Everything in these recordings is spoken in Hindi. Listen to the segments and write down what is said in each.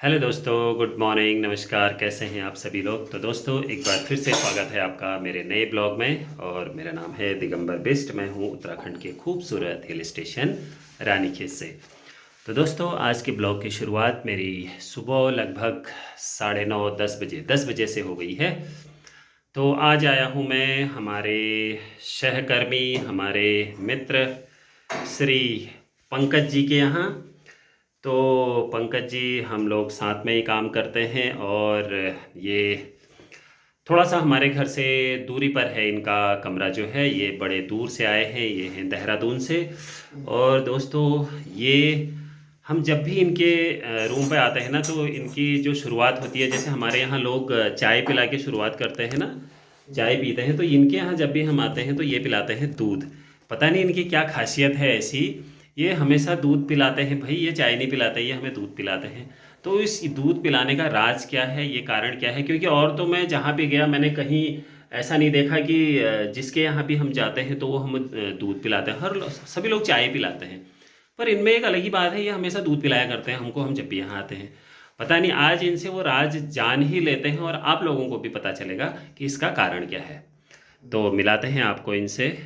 हेलो दोस्तों, गुड मॉर्निंग, नमस्कार। कैसे हैं आप सभी लोग। तो दोस्तों, एक बार फिर से स्वागत है आपका मेरे नए ब्लॉग में। और मेरा नाम है दिगंबर बिष्ट। मैं हूं उत्तराखंड के खूबसूरत हिल स्टेशन रानीखेत से। तो दोस्तों, आज के ब्लॉग की शुरुआत मेरी सुबह लगभग 9:30 10 बजे से हो गई है। तो आज आया हूं मैं हमारे सहकर्मी, हमारे मित्र श्री पंकज जी के यहाँ। तो पंकज जी, हम लोग साथ में ही काम करते हैं और ये थोड़ा सा हमारे घर से दूरी पर है। इनका कमरा जो है, ये बड़े दूर से आए हैं, ये हैं देहरादून से। और दोस्तों, ये हम जब भी इनके रूम पे आते हैं ना, तो इनकी जो शुरुआत होती है, जैसे हमारे यहाँ लोग चाय पिला के शुरुआत करते हैं ना, चाय पीते हैं, तो इनके यहाँ जब भी हम आते हैं तो ये पिलाते हैं दूध। पता नहीं इनकी क्या खासियत है ऐसी, ये हमेशा दूध पिलाते हैं। भाई, ये चाय नहीं पिलाते, ये हमें दूध पिलाते हैं। तो इस दूध पिलाने का राज क्या है, ये कारण क्या है? क्योंकि और तो मैं जहाँ भी गया, मैंने कहीं ऐसा नहीं देखा कि जिसके यहाँ भी हम जाते हैं तो वो हम दूध पिलाते हैं। सभी लोग चाय पिलाते हैं। पर इनमें एक अलग ही बात है, ये हमेशा दूध पिलाया करते हैं हमको, हम जब भी यहाँ आते हैं। पता नहीं, आज इनसे वो राज जान ही लेते हैं और आप लोगों को भी पता चलेगा कि इसका कारण क्या है। तो मिलाते हैं आपको इनसे।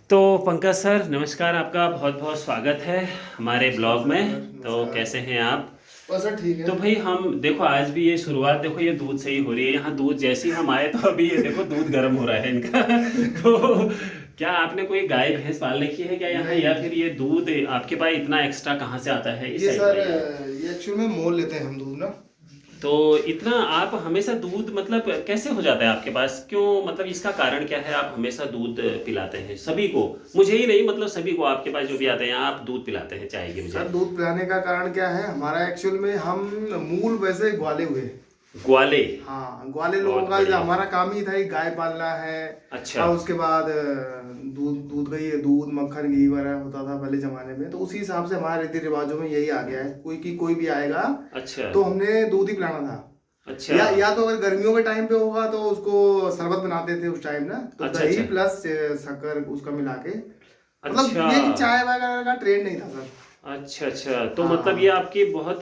तो पंकज सर, नमस्कार, आपका बहुत बहुत स्वागत है हमारे ब्लॉग नमस्कार में। सर, तो नमस्कार। कैसे हैं आप? बस सर ठीक तो है। भाई, हम देखो आज भी ये शुरुआत देखो, ये दूध से ही हो रही है। यहाँ दूध जैसे ही हम आए तो अभी ये देखो दूध गर्म हो रहा है इनका। तो क्या आपने कोई गाय भैंस पाल रखी है क्या यहाँ, नहीं, या फिर ये दूध आपके पास इतना एक्स्ट्रा कहाँ से आता है? इस ये साइड सर में यार। ये एक्चुअल में मोल लेते हैं हम दूध ना। तो इतना आप हमेशा दूध, मतलब कैसे हो जाता है आपके पास? क्यों, मतलब इसका कारण क्या है? आप हमेशा दूध पिलाते हैं सभी को, मुझे ही नहीं, मतलब सभी को आपके पास जो भी आते हैं आप दूध पिलाते हैं चाय के सर बजाय। दूध पिलाने का कारण क्या है, हमारा एक्चुअल में हम मूल वैसे ग्वाले हुए। ग्वाले? हाँ, ग्वाले लोगों बहुत का जो बढ़िया। हमारा काम ही था कि गाय पालना है। अच्छा। और उसके बाद दूध दूध का ये दूध मक्खन घी वगैरह होता था पहले जमाने में, तो उसी हिसाब से हमारे रीति रिवाजों में यही आ गया है। कोई भी आएगा अच्छा। तो हमने दूध ही पिलाना था। अच्छा। या तो अगर गर्मियों के टाइम पे होगा तो उसको शरबत बनाते थे उस टाइम ना, तो अच्छा। दही अच्छा। प्लस शक्कर उसका मिला के, अच्छा। मतलब ये कि चाय वगैरह का ट्रेंड नहीं था सर। अच्छा। अच्छा, तो मतलब ये हाँ, आपकी बहुत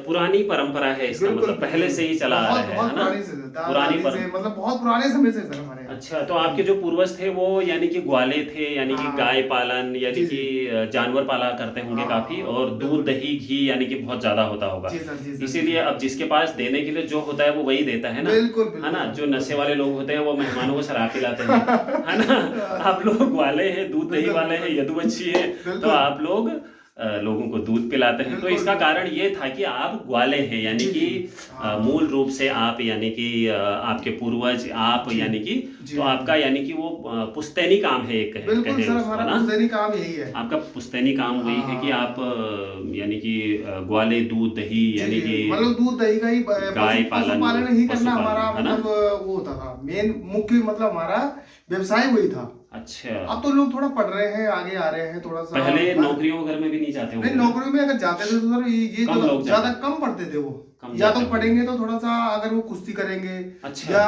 पुरानी परंपरा है, इसका बिल्कुल मतलब पहले बिल्कुल। से ही चला आ बहुत रहा है बहुत ना? पुरानी से दादा पुरानी दादी से, परंपरा। मतलब बहुत पुराने समय से सर हमारे यहाँ। अच्छा, तो आपके जो पूर्वज थे वो यानी कि ग्वाले थे, यानी कि गाय हाँ पालन, यानी जी कि जी। जानवर पाला करते होंगे काफी, हाँ और दूध बिल्कुल। दही घी यानी कि बहुत ज्यादा होता होगा। जी सर, जी सर, जी इसीलिए सर। अब जिसके पास देने के लिए जो होता है वो वही देता है ना। बिल्कुल है ना? बिल्कुल जो बिल्कुल। नशे वाले लोग होते हैं वो मेहमानों को शराब पिलाते हैं। है ना? आप लोग ग्वाले हैं, दूध दही बिल्कुल वाले हैं, बिल्कुल यदुवंशी है। तो बिल्कुल आप लोग लोगों को दूध पिलाते हैं। तो बिल्कुल इसका बिल्कुल। कारण ये था कि आप ग्वाले हैं, यानी जी कि जी। हाँ मूल रूप से आप, यानी कि आपके पूर्वज आप, जी यानी कि, जी। तो आपका यानी कि वो पुश्तैनी काम है, एक बिल्कुल कहे सर, उसको हमारा ना। पुश्तैनी काम यही है। आपका पुश्तैनी काम वही है कि आप हाँ यानी कि ग्वाले दूध दही, जी यानी जी, कि मतलब दूध दही का ही गाय पालन, पशुपालन ही करना पशुपालन, हमारा, है ना? मतलब वो होता था मेन मुख्य, मतलब हमारा व्यवसाय वही था। अच्छा। अब तो लोग थोड़ा पढ़ रहे हैं, आगे आ रहे हैं थोड़ा सा पहले घर। नौकरियों वगैरह में भी नहीं जाते नहीं, होंगे ना? नौकरियों में अगर जाते थे तो सर ये कम तो लोग ज्यादा जाते, कम पढ़ते थे वो। कम या जाते तो होंगे। पढ़ेंगे तो थोड़ा सा, अगर वो कुश्ती करेंगे अच्छा। या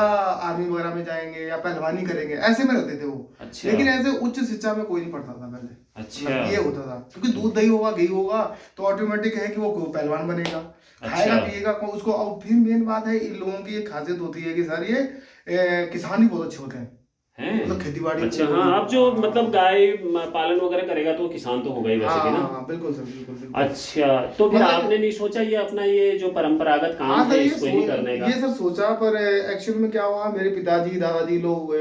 आर्मी वगैरह में जाएंगे या पहलवानी करेंगे, ऐसे में रहते थे वो। अच्छा। लेकिन ऐसे उच्च शिक्षा में कोई नहीं पढ़ता था पहले। अच्छा। मतलब ये होता था, क्योंकि दूध दही होगा घी होगा तो ऑटोमेटिक है कि वो पहलवान बनेगा, अच्छा। खाएगा पिएगा उसको। और फिर मेन बात है, इन लोगों की एक खासियत होती है कि सर ये किसान भी बहुत अच्छे होते हैं, हैं? मतलब खेती बाड़ी अच्छा, हाँ, को। आप जो मतलब गाय पालन वगैरह करेगा तो वो किसान तो होगा ही वैसे भी ना। हाँ बिल्कुल सर, बिल्कुल बिल्कुल। अच्छा, तो फिर आपने मतलब नहीं सोचा ये अपना ये जो परंपरागत काम हाँ है सर, इसको ही करने का? ये सर सोचा, पर एक्चुअल में क्या हुआ, मेरे पिताजी दादाजी लोग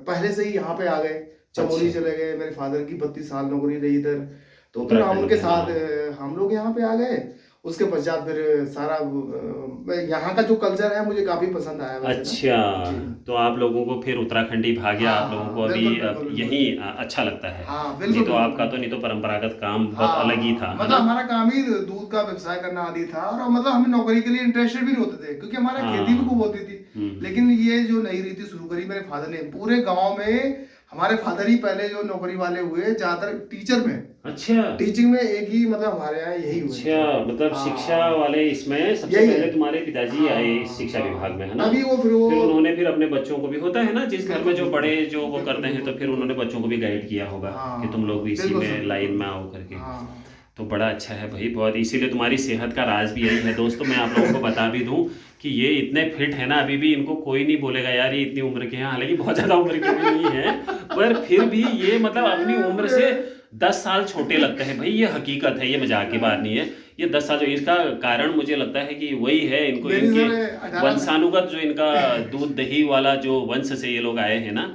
पहले से ही यहाँ पे आ गए, चमोली अच्छा। चले गए। मेरे फादर की 32 साल नौकरी रही इधर, तो फिर हम उत्तराखंड उनके में, साथ हाँ। हम लोग यहाँ पे आ गए। उसके पश्चात फिर सारा यहाँ का जो कल्चर है मुझे काफी पसंद आया वैसे ना। अच्छा, जी तो आप लोगों को फिर उत्तराखंडी भाग्य, हाँ आप लोगों को हाँ अभी बिल्कुल बिल्कुल बिल्कुल। यही अच्छा लगता है। हाँ नहीं बिल्कुल तो बिल्कुल आपका तो, बिल्कुल। नहीं तो परंपरागत काम बहुत अलग ही हाँ, था, है मतलब ना? हमारा काम ही दूध का व्यवसाय करना आदि था, और मतलब हमें नौकरी के लिए इंटरेस्टेड भी नहीं होते थे, क्योंकि हमारा खेती भी खूब हाँ। होती थी। लेकिन ये जो नई रीति शुरू करी मेरे फादर ने पूरे गांव में, हमारे फादर ही पहले जो नौकरी वाले हुए, ज्यादातर टीचर में, अच्छा। टीचिंग में एक ही, मतलब हमारे यहाँ यही हुए थे अच्छा, सर। मतलब शिक्षा हाँ वाले इसमें सबसे यही है। पहले तुम्हारे पिताजी आए इस हाँ शिक्षा विभाग हाँ, में, है ना? तभी वो फिर वो। फिर उन्होंने फिर अपने बच्चों को भी, होता है ना जिस घर में बिल्कुल जो बिल्कुल बड़े जो वो बिल्कुल करते हैं, बिल्कुल तो फिर बिल्कुल। उन्होंने बच्चों को भी गाइड किया होगा कि तुम लोग हाँ भी इसी बिल्कुल सर, में लाइन बिल्कुल। में आओ करके। हाँ तो बड़ा अच्छा है भाई, बहुत। इसीलिए तुम्हारी सेहत का राज भी यही है दोस्तों। मैं आप लोगों को बता भी दूं कि ये इतने फिट है ना, अभी भी इनको कोई नहीं बोलेगा यार ये इतनी उम्र के हैं, हालांकि बहुत ज़्यादा उम्र के भी नहीं है, पर फिर भी ये मतलब अपनी उम्र से 10 साल छोटे लगते हैं भाई। ये हकीकत है, ये मजाक की बात नहीं है। ये 10 साल जो, इसका कारण मुझे लगता है कि वही है, इनको मेरी इनके सर 18 वंशानुगत जो इनका दूध दही वाला जो वंश से ये लोग आए हैं ना,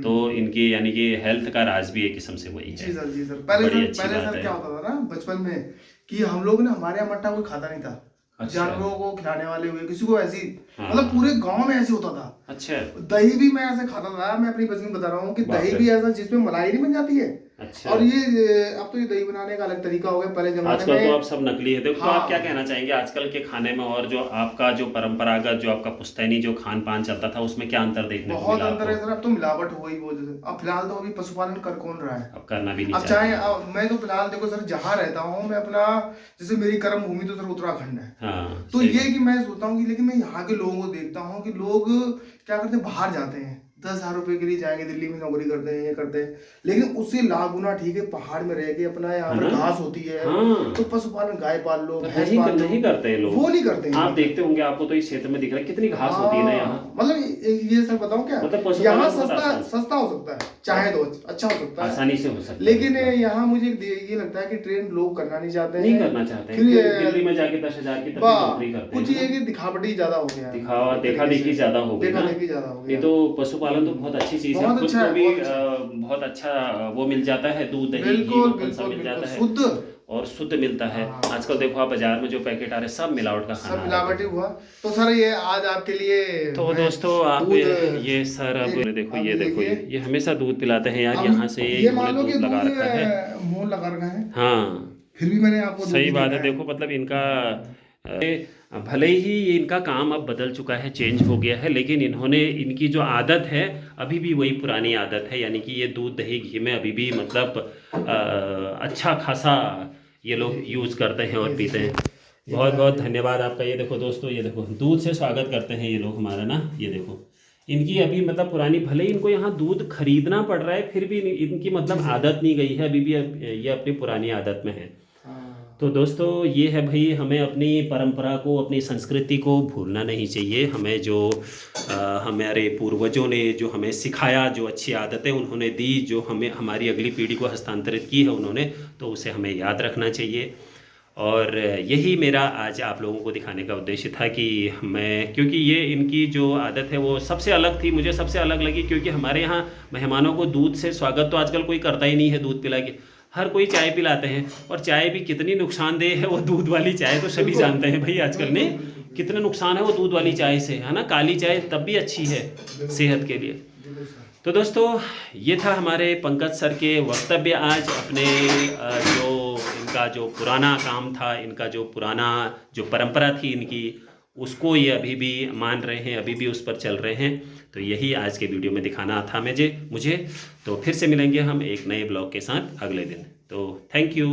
तो इनकी यानी कि हेल्थ का राज भी एक किस्म से वही है। जी सर, जी सर। पहले बड़ी सर, अच्छी पहले बात सर है। क्या होता था ना बचपन में कि हम लोग ना, हमारे यहाँ मट्टा कोई खाता नहीं था। अच्छा। जानवरों को खिलाने वाले हुए किसी को ऐसी, हाँ। मतलब पूरे गांव में ऐसे होता था। अच्छा। दही भी मैं ऐसे खाता था, मैं अपनी बचपन बता रहा हूँ कि बाप दही रे। भी ऐसा जिसमें मलाई नहीं बन जाती है। अच्छा। और ये अब तो ये दही बनाने का अलग तरीका हो गया, पहले जमाने आजकल तो में। आप सब नकली है। देखो, तो हाँ। आप क्या कहना चाहेंगे आजकल के खाने में और जो आपका जो परंपरागत जो आपका पुश्तैनी जो खान पान चलता था, उसमें क्या अंतर देखने को बहुत मिला अंतर है आपको? सर, अब तो मिलावट हो गई बहुत ज्यादा। अब फिलहाल तो अभी पशुपालन कर कौन रहा है? अब करना भी नहीं अब चाहे चाहिए। मैं तो फिलहाल देखो सर, जहाँ रहता हूँ मैं अपना, जैसे मेरी कर्म भूमि तो सर उत्तराखंड है। हाँ, तो सही ये बात। कि मैं सोचता हूँ कि, लेकिन मैं यहाँ के लोगों को देखता हूँ कि लोग क्या करते हैं, बाहर जाते हैं 10,000 रुपए के लिए जाएंगे, दिल्ली में नौकरी करते हैं, ये करते हैं, लेकिन उससे लाख गुना ठीक है पहाड़ में रह के अपना यहाँ है पर ना? घास होती है हाँ। तो पशुपालन, गाय पाल लो, पर भैंस नहीं पाल लो। नहीं करते हैं लोग। वो नहीं करते हैं आप लोग। देखते होंगे, आपको तो इस क्षेत्र में दिख रहा है कितनी घास होती है ना यहाँ। मतलब ये सर बताऊं क्या, मतलब पशुपालन यहाँ बहुत सस्ता आसान। सस्ता हो सकता है, चाहे तो अच्छा हो सकता है, आसानी से हो सकता है। लेकिन यहाँ मुझे ये लगता है कि ट्रेन लोग करना नहीं चाहते हैं। नहीं करना चाहते हैं। फिर फिर दिल्ली में जाके 10,000 की तक वाह, नौकरी करते कुछ हैं ये ना। कि दिखावटी ज्यादा हो गया है, दिखावा एक देखा तरीके देखी से। ज्यादा हो गई देखा ना। देखी ज्यादा हो नहीं गया। तो पशुपालन तो बहुत अच्छी चीज है, बहुत खुद अच्छा को है, भी बहुत अच्छा बहुत अच्छा वो मिल जाता है, दूध दही घी बिल्कुल मक्खन सब बिल्कुल मिल जाता बिल्कुल है शुद्ध। और शुद्ध मिलता है। हाँ। आजकल देखो आप बाजार में जो पैकेट आ रहे हैं सब मिलावट का खाना सब आ रहा मिलावटी है। हुआ। तो सर ये आज आपके लिए तो मैं दोस्तों आप दूध ये सर अब देखो, अब ये देखो, देखिए, ये हमेशा दूध पिलाते हैं यार, अब यहाँ से ये इन्होंने मान लो कि दूध लगा दूध रखा है। मोल लगा रखा है, हाँ, फिर भी मैंने आपको दूध सही ही बात देना है। देखो मतलब इनका भले ही ये इनका काम अब बदल चुका है, चेंज हो गया है, लेकिन इन्होंने इनकी जो आदत है अभी भी वही पुरानी आदत है, यानी कि ये दूध दही घी में अभी भी मतलब अच्छा खासा ये लोग यूज़ करते हैं और पीते हैं। बहुत बहुत धन्यवाद आपका। ये देखो दोस्तों, ये देखो दूध से स्वागत करते हैं ये लोग हमारा ना। ये देखो इनकी अभी मतलब पुरानी, भले ही इनको यहाँ दूध खरीदना पड़ रहा है, फिर भी इनकी मतलब आदत नहीं गई है, अभी भी ये अपनी पुरानी आदत में है। तो दोस्तों ये है भाई, हमें अपनी परंपरा को, अपनी संस्कृति को भूलना नहीं चाहिए। हमें जो हमारे पूर्वजों ने जो हमें सिखाया, जो अच्छी आदतें उन्होंने दी, जो हमें हमारी अगली पीढ़ी को हस्तांतरित की है उन्होंने, तो उसे हमें याद रखना चाहिए। और यही मेरा आज आप लोगों को दिखाने का उद्देश्य था कि मैं, क्योंकि ये इनकी जो आदत है वो सबसे अलग थी, मुझे सबसे अलग लगी, क्योंकि हमारे यहाँ मेहमानों को दूध से स्वागत तो आजकल कोई करता ही नहीं है, दूध पिला के हर कोई चाय पिलाते हैं। और चाय भी कितनी नुकसानदेह है, वो दूध वाली चाय तो सभी जानते हैं भाई आजकल ने कितने नुकसान है वो दूध वाली चाय से, है ना। काली चाय तब भी अच्छी है सेहत के लिए। तो दोस्तों ये था हमारे पंकज सर के वक्तव्य आज, अपने जो इनका जो पुराना काम था, इनका जो पुराना जो परंपरा थी इनकी, उसको ये अभी भी मान रहे हैं, अभी भी उस पर चल रहे हैं। तो यही आज के वीडियो में दिखाना था मुझे। तो फिर से मिलेंगे हम एक नए ब्लॉग के साथ अगले दिन। तो थैंक यू।